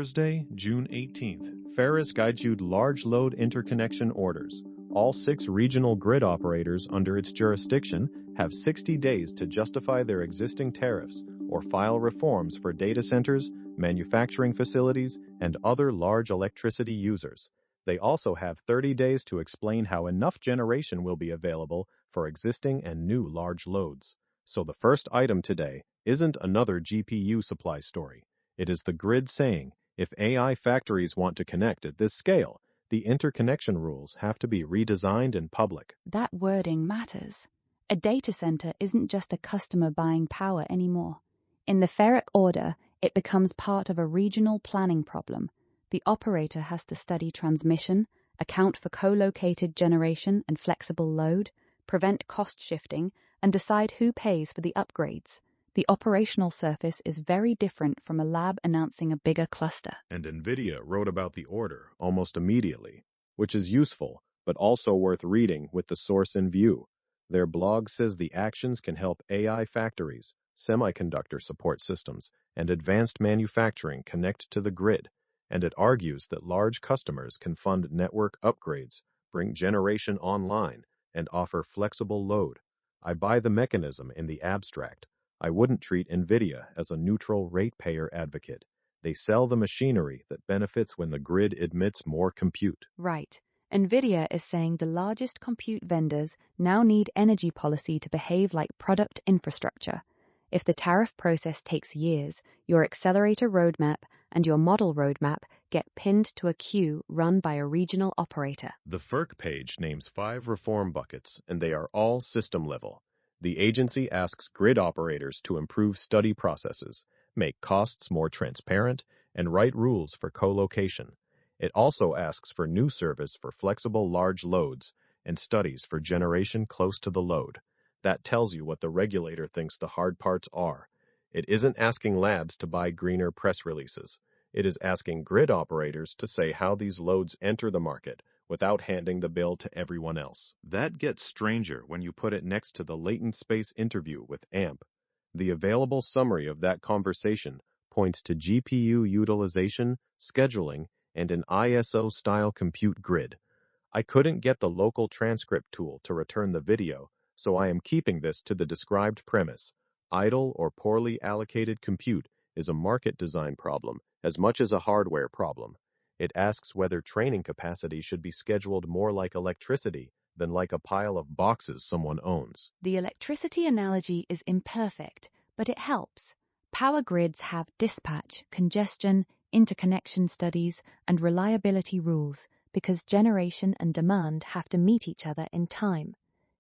Thursday, June 18th, FERC issued large load interconnection orders. All 6 regional grid operators under its jurisdiction have 60 days to justify their existing tariffs or file reforms for data centers, manufacturing facilities, and other large electricity users. They also have 30 days to explain how enough generation will be available for existing and new large loads. So the first item today isn't another GPU supply story. It is the grid saying, if AI factories want to connect at this scale, the interconnection rules have to be redesigned in public. That wording matters. A data center isn't just a customer buying power anymore. In the FERC order, it becomes part of a regional planning problem. The operator has to study transmission, account for co-located generation and flexible load, prevent cost shifting, and decide who pays for the upgrades. The operational surface is very different from a lab announcing a bigger cluster. And NVIDIA wrote about the order almost immediately, which is useful, but also worth reading with the source in view. Their blog says the actions can help AI factories, semiconductor support systems, and advanced manufacturing connect to the grid, and it argues that large customers can fund network upgrades, bring generation online, and offer flexible load. I buy the mechanism in the abstract. I wouldn't treat NVIDIA as a neutral ratepayer advocate. They sell the machinery that benefits when the grid admits more compute. Right. NVIDIA is saying the largest compute vendors now need energy policy to behave like product infrastructure. If the tariff process takes years, your accelerator roadmap and your model roadmap get pinned to a queue run by a regional operator. The FERC page names 5 reform buckets, and they are all system level. The agency asks grid operators to improve study processes, make costs more transparent, and write rules for co-location. It also asks for new service for flexible large loads and studies for generation close to the load. That tells you what the regulator thinks the hard parts are. It isn't asking labs to buy greener press releases. It is asking grid operators to say how these loads enter the market without handing the bill to everyone else. That gets stranger when you put it next to the latent space interview with AMP. The available summary of that conversation points to GPU utilization, scheduling, and an ISO-style compute grid. I couldn't get the local transcript tool to return the video, so I am keeping this to the described premise. Idle or poorly allocated compute is a market design problem as much as a hardware problem. It asks whether training capacity should be scheduled more like electricity than like a pile of boxes someone owns. The electricity analogy is imperfect, but it helps. Power grids have dispatch, congestion, interconnection studies, and reliability rules because generation and demand have to meet each other in time.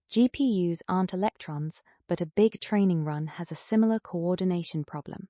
GPUs aren't electrons, but a big training run has a similar coordination problem.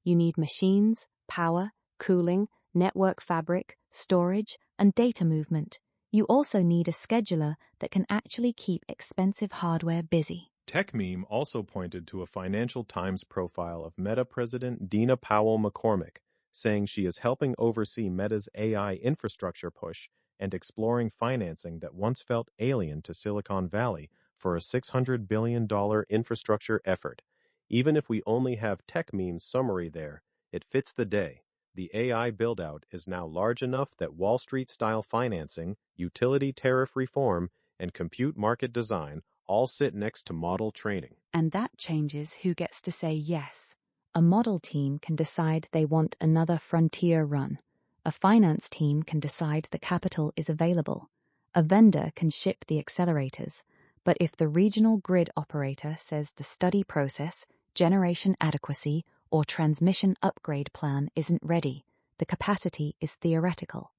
You need machines, power, cooling, network fabric, storage, and data movement. You also need a scheduler that can actually keep expensive hardware busy. TechMeme also pointed to a Financial Times profile of Meta President Dina Powell McCormick, saying she is helping oversee Meta's AI infrastructure push and exploring financing that once felt alien to Silicon Valley for a $600 billion infrastructure effort. Even if we only have TechMeme's summary there, it fits the day. The AI buildout is now large enough that Wall Street-style financing, utility tariff reform, and compute market design all sit next to model training. And that changes who gets to say yes. A model team can decide they want another frontier run. A finance team can decide the capital is available. A vendor can ship the accelerators. But if the regional grid operator says the study process, generation adequacy, or transmission upgrade plan isn't ready, the capacity is theoretical.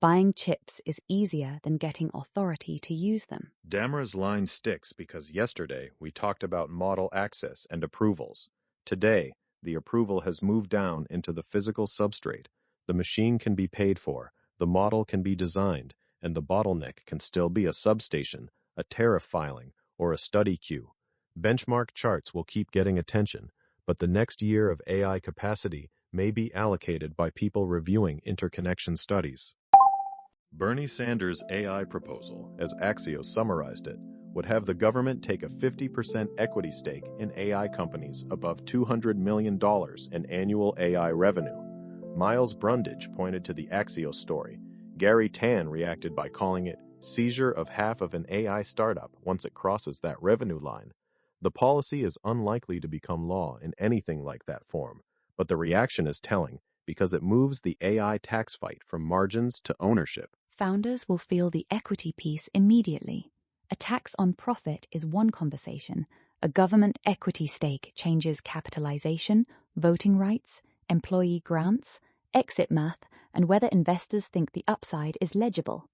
Buying chips is easier than getting authority to use them. Damra's line sticks because yesterday we talked about model access and approvals. Today, the approval has moved down into the physical substrate. The machine can be paid for, the model can be designed, and the bottleneck can still be a substation, a tariff filing, or a study queue. Benchmark charts will keep getting attention, but the next year of AI capacity may be allocated by people reviewing interconnection studies. Bernie Sanders' AI proposal, as Axios summarized it, would have the government take a 50% equity stake in AI companies above $200 million in annual AI revenue. Miles Brundage pointed to the Axios story. Garry reacted by calling it seizure of half of an AI startup once it crosses that revenue line. The policy is unlikely to become law in anything like that form, but the reaction is telling because it moves the AI tax fight from margins to ownership. Founders will feel the equity piece immediately. A tax on profit is one conversation. A government equity stake changes capitalization, voting rights, employee grants, exit math, and whether investors think the upside is legible.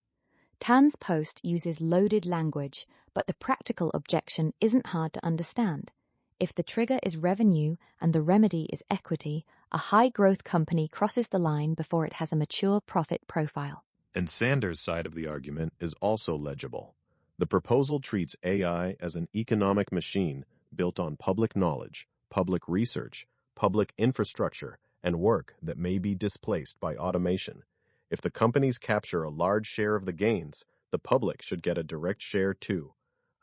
Tan's post uses loaded language, but the practical objection isn't hard to understand. If the trigger is revenue and the remedy is equity, a high-growth company crosses the line before it has a mature profit profile. And Sanders' side of the argument is also legible. The proposal treats AI as an economic machine built on public knowledge, public research, public infrastructure, and work that may be displaced by automation. If the companies capture a large share of the gains, the public should get a direct share too.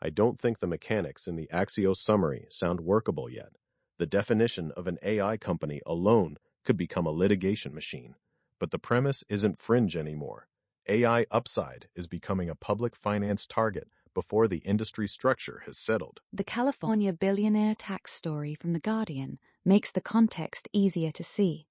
I don't think the mechanics in the Axios summary sound workable yet. The definition of an AI company alone could become a litigation machine. But the premise isn't fringe anymore. AI upside is becoming a public finance target before the industry structure has settled. The California billionaire tax story from The Guardian makes the context easier to see.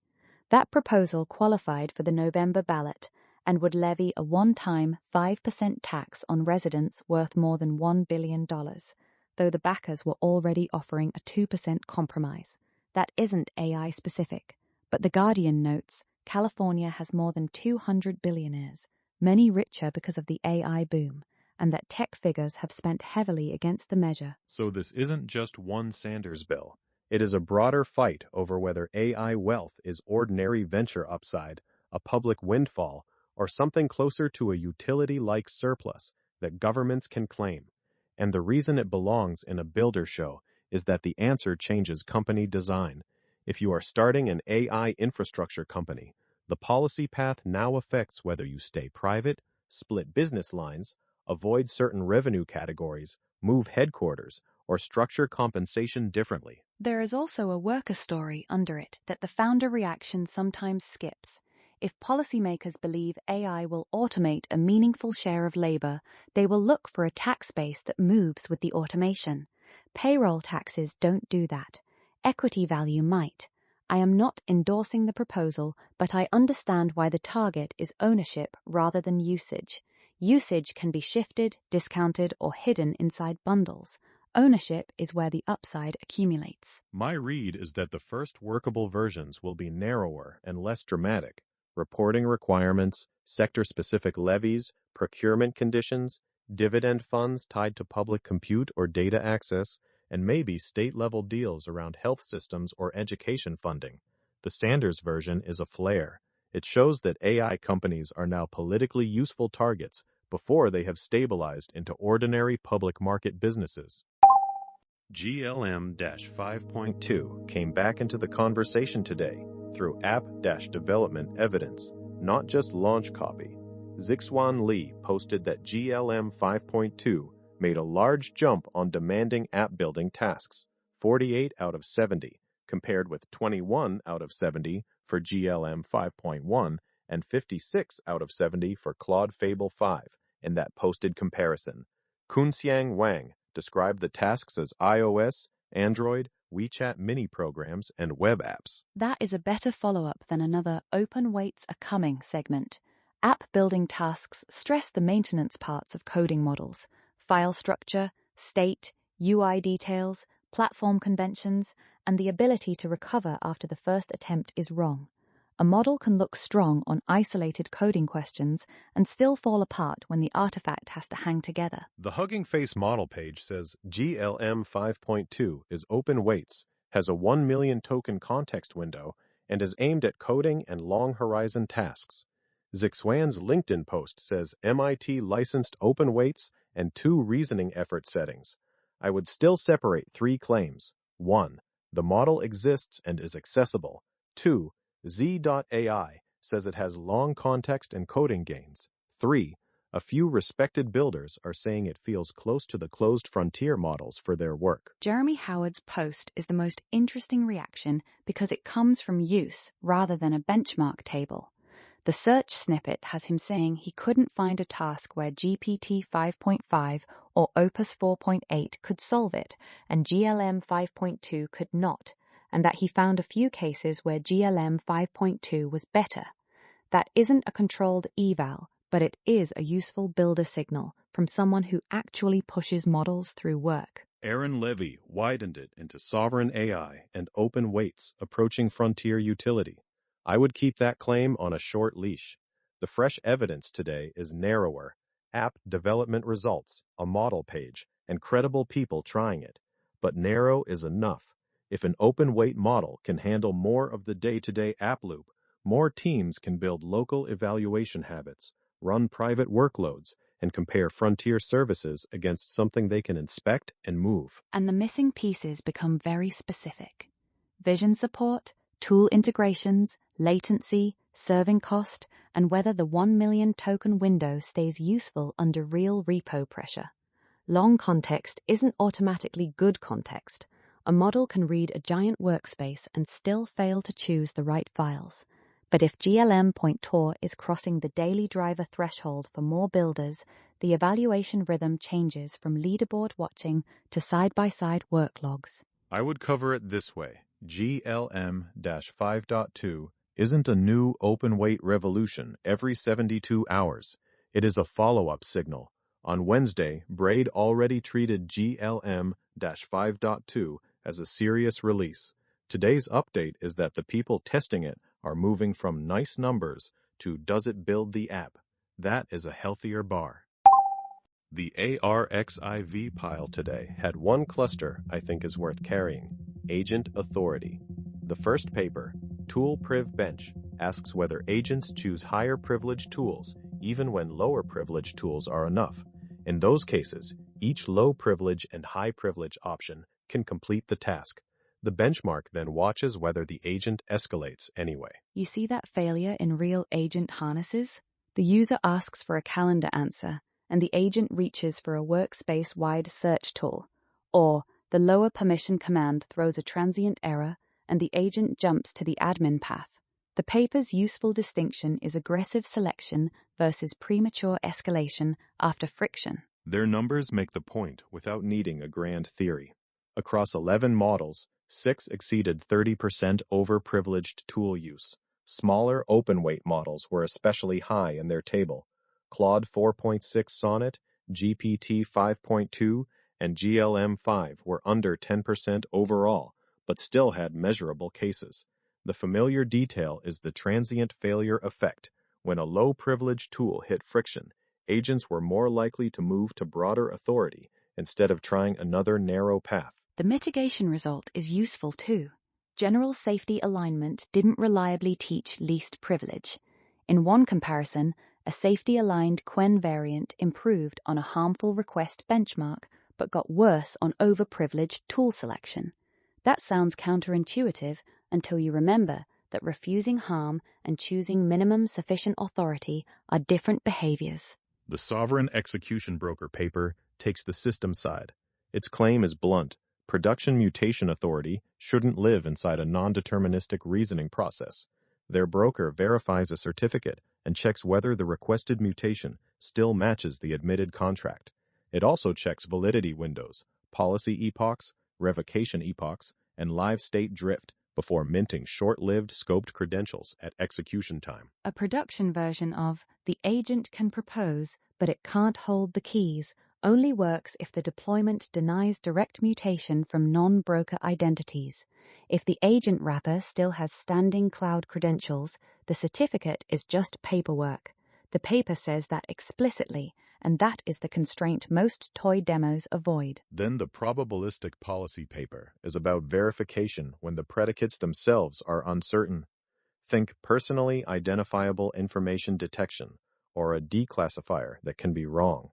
That proposal qualified for the November ballot and would levy a one-time 5% tax on residents worth more than $1 billion, though the backers were already offering a 2% compromise. That isn't AI specific, but The Guardian notes California has more than 200 billionaires, many richer because of the AI boom, and that tech figures have spent heavily against the measure. So this isn't just one Sanders bill. It is a broader fight over whether AI wealth is ordinary venture upside, a public windfall, or something closer to a utility-like surplus that governments can claim. And the reason it belongs in a builder show is that the answer changes company design. If you are starting an AI infrastructure company, the policy path now affects whether you stay private, split business lines, avoid certain revenue categories, move headquarters, or structure compensation differently. There is also a worker story under it that the founder reaction sometimes skips. If policymakers believe AI will automate a meaningful share of labor, they will look for a tax base that moves with the automation. Payroll taxes don't do that. Equity value might. I am not endorsing the proposal, but I understand why the target is ownership rather than usage. Usage can be shifted, discounted, or hidden inside bundles. Ownership is where the upside accumulates. My read is that the first workable versions will be narrower and less dramatic. Reporting requirements, sector-specific levies, procurement conditions, dividend funds tied to public compute or data access, and maybe state-level deals around health systems or education funding. The Sanders version is a flare. It shows that AI companies are now politically useful targets before they have stabilized into ordinary public market businesses. GLM 5.2 came back into the conversation today through app-development evidence, not just launch copy. Zixuan Li posted that GLM 5.2 made a large jump on demanding app-building tasks, 48 out of 70, compared with 21 out of 70 for GLM 5.1 and 56 out of 70 for Claude Fable 5 in that posted comparison. Kunxiang Wang described the tasks as iOS, Android, WeChat mini programs, and web apps. That is a better follow-up than another open weights are coming segment. App-building tasks stress the maintenance parts of coding models, file structure, state, UI details, platform conventions, and the ability to recover after the first attempt is wrong. A model can look strong on isolated coding questions and still fall apart when the artifact has to hang together. The Hugging Face model page says GLM 5.2 is open weights, has a 1 million token context window, and is aimed at coding and long horizon tasks. Zixuan's LinkedIn post says MIT licensed open weights and 2 reasoning effort settings. I would still separate 3 claims. 1. The model exists and is accessible. 2. Z.AI says it has long context and coding gains. 3. A few respected builders are saying it feels close to the closed frontier models for their work. Jeremy Howard's post is the most interesting reaction because it comes from use rather than a benchmark table. The search snippet has him saying he couldn't find a task where GPT 5.5 or Opus 4.8 could solve it, and GLM 5.2 could not, and that he found a few cases where GLM 5.2 was better. That isn't a controlled eval, but it is a useful builder signal from someone who actually pushes models through work. Aaron Levy widened it into sovereign AI and open weights approaching frontier utility. I would keep that claim on a short leash. The fresh evidence today is narrower: app development results, a model page, and credible people trying it. But narrow is enough. If an open weight model can handle more of the day-to-day app loop, more teams can build local evaluation habits, run private workloads, and compare frontier services against something they can inspect and move. And the missing pieces become very specific. Vision support, tool integrations, latency, serving cost, and whether the 1 million token window stays useful under real repo pressure. Long context isn't automatically good context. A model can read a giant workspace and still fail to choose the right files. But if GLM.tor is crossing the daily driver threshold for more builders, the evaluation rhythm changes from leaderboard watching to side-by-side work logs. I would cover it this way. GLM-5.2 isn't a new open weight revolution every 72 hours. It is a follow-up signal. On Wednesday, Braid already treated GLM-5.2 as a serious release. Today's update is that the people testing it are moving from nice numbers to does it build the app. That is a healthier bar. The ARXIV pile today had one cluster I think is worth carrying: agent authority. The first paper, Tool Priv Bench, asks whether agents choose higher privilege tools even when lower privilege tools are enough. In those cases, each low privilege and high privilege option can complete the task. The benchmark then watches whether the agent escalates anyway. You see that failure in real agent harnesses? The user asks for a calendar answer, and the agent reaches for a workspace-wide search tool. Or, the lower permission command throws a transient error, and the agent jumps to the admin path. The paper's useful distinction is aggressive selection versus premature escalation after friction. Their numbers make the point without needing a grand theory. Across 11 models, 6 exceeded 30% overprivileged tool use. Smaller open-weight models were especially high in their table. Claude 4.6 Sonnet, GPT 5.2, and GLM-5 were under 10% overall, but still had measurable cases. The familiar detail is the transient failure effect. When a low-privilege tool hit friction, agents were more likely to move to broader authority instead of trying another narrow path. The mitigation result is useful too. General safety alignment didn't reliably teach least privilege. In one comparison, a safety-aligned Quen variant improved on a harmful request benchmark, but got worse on overprivileged tool selection. That sounds counterintuitive until you remember that refusing harm and choosing minimum sufficient authority are different behaviors. The Sovereign Execution Broker paper takes the system side. Its claim is blunt. Production mutation authority shouldn't live inside a non-deterministic reasoning process. Their broker verifies a certificate and checks whether the requested mutation still matches the admitted contract. It also checks validity windows, policy epochs, revocation epochs, and live state drift before minting short-lived scoped credentials at execution time. A production version of the agent can propose, but it can't hold the keys only works if the deployment denies direct mutation from non-broker identities. If the agent wrapper still has standing cloud credentials, the certificate is just paperwork. The paper says that explicitly, and that is the constraint most toy demos avoid. Then the probabilistic policy paper is about verification when the predicates themselves are uncertain. Think personally identifiable information detection, or a declassifier that can be wrong.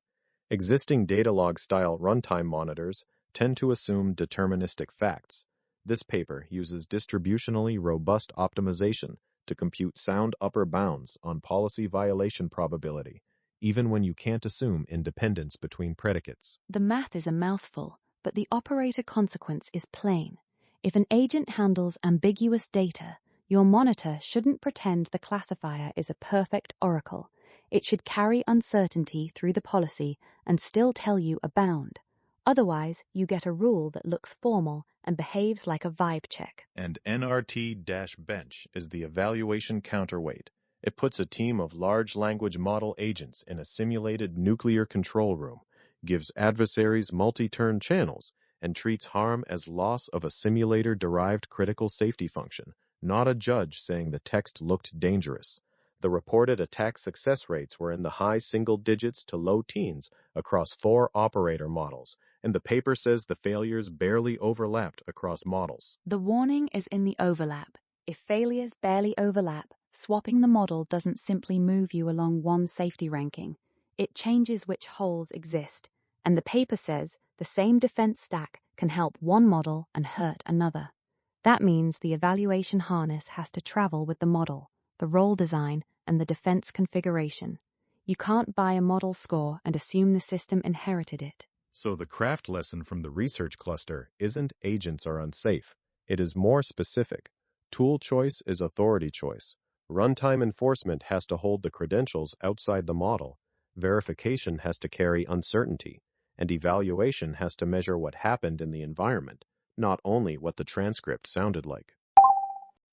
Existing Datalog-style runtime monitors tend to assume deterministic facts. This paper uses distributionally robust optimization to compute sound upper bounds on policy violation probability, even when you can't assume independence between predicates. The math is a mouthful, but the operator consequence is plain. If an agent handles ambiguous data, your monitor shouldn't pretend the classifier is a perfect oracle. It should carry uncertainty through the policy and still tell you a bound. Otherwise, you get a rule that looks formal and behaves like a vibe check. And NRT-bench is the evaluation counterweight. It puts a team of large language model agents in a simulated nuclear control room, gives adversaries multi-turn channels, and treats harm as loss of a simulator-derived critical safety function, not a judge saying the text looked dangerous. The reported attack success rates were in the high single digits to low teens across 4 operator models, and the paper says the failures barely overlapped across models. The warning is in the overlap. If failures barely overlap, swapping the model doesn't simply move you along one safety ranking. It changes which holes exist, and the paper says the same defense stack can help one model and hurt another. That means the evaluation harness has to travel with the model, the role design, and the defense configuration. You can't buy a model score and assume the system inherited it. So the craft lesson from the research cluster isn't agents are unsafe. It is more specific. Tool choice is authority choice. Runtime enforcement has to hold the credentials outside the model. Verification has to carry uncertainty. And evaluation has to measure what happened in the environment, not only what the transcript sounded like.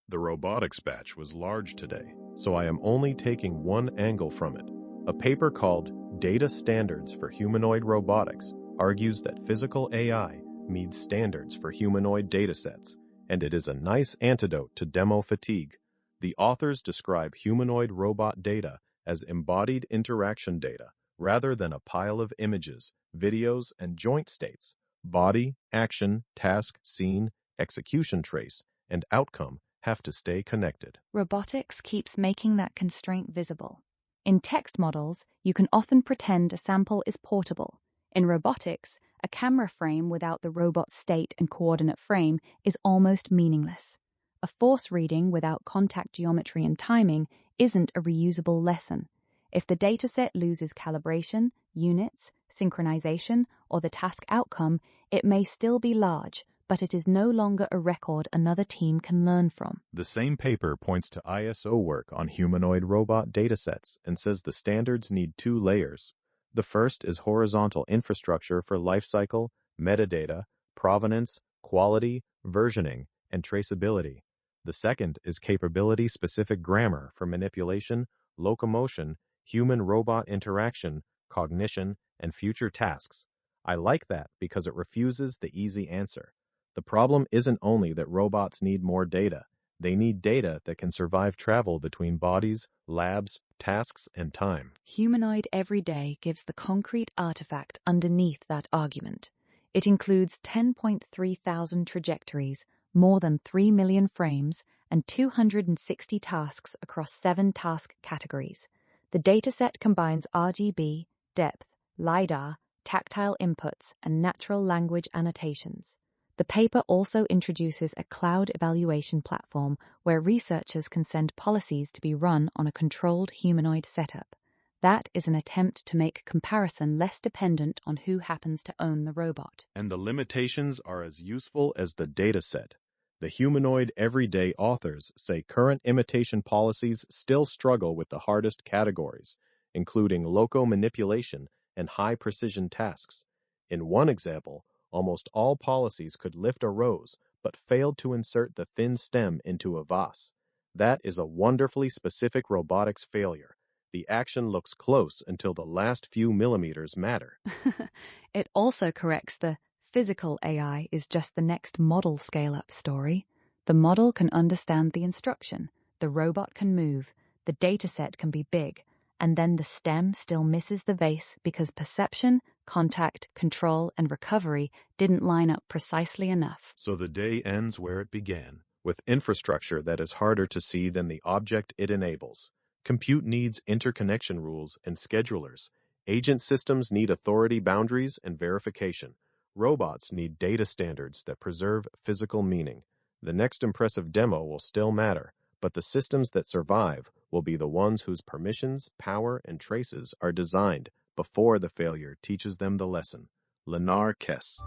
The robotics batch was large today, so I am only taking one angle from it. A paper called Data Standards for Humanoid Robotics argues that physical AI meets standards for humanoid datasets, and it is a nice antidote to demo fatigue. The authors describe humanoid robot data as embodied interaction data rather than a pile of images, videos, and joint states. Body, action, task, scene, execution trace, and outcome have to stay connected. Robotics keeps making that constraint visible. In text models, you can often pretend a sample is portable. In robotics, a camera frame without the robot's state and coordinate frame is almost meaningless. A force reading without contact geometry and timing isn't a reusable lesson. If the dataset loses calibration, units, synchronization, or the task outcome, it may still be large, but it is no longer a record another team can learn from. The same paper points to ISO work on humanoid robot datasets and says the standards need 2 layers. The first is horizontal infrastructure for lifecycle, metadata, provenance, quality, versioning, and traceability. The second is capability-specific grammar for manipulation, locomotion, human-robot interaction, cognition, and future tasks. I like that because it refuses the easy answer. The problem isn't only that robots need more data. They need data that can survive travel between bodies, labs, tasks, and time. Humanoid Everyday gives the concrete artifact underneath that argument. It includes 10.3 thousand trajectories, more than 3 million frames, and 260 tasks across 7 task categories. The dataset combines RGB, depth, LiDAR, tactile inputs, and natural language annotations. The paper also introduces a cloud evaluation platform where researchers can send policies to be run on a controlled humanoid setup. That is an attempt to make comparison less dependent on who happens to own the robot. And the limitations are as useful as the dataset. The humanoid everyday authors say current imitation policies still struggle with the hardest categories, including loco manipulation and high-precision tasks. In one example, almost all policies could lift a rose, but failed to insert the thin stem into a vase. That is a wonderfully specific robotics failure. The action looks close until the last few millimeters matter. It also corrects the physical AI is just the next model scale-up story. The model can understand the instruction, the robot can move, the dataset can be big, and then the stem still misses the vase because perception, contact, control, and recovery didn't line up precisely enough. So the day ends where it began, with infrastructure that is harder to see than the object it enables. Compute needs interconnection rules and schedulers. Agent systems need authority boundaries and verification. Robots need data standards that preserve physical meaning. The next impressive demo will still matter, but the systems that survive will be the ones whose permissions, power, and traces are designed before the failure teaches them the lesson. Lenar Kess.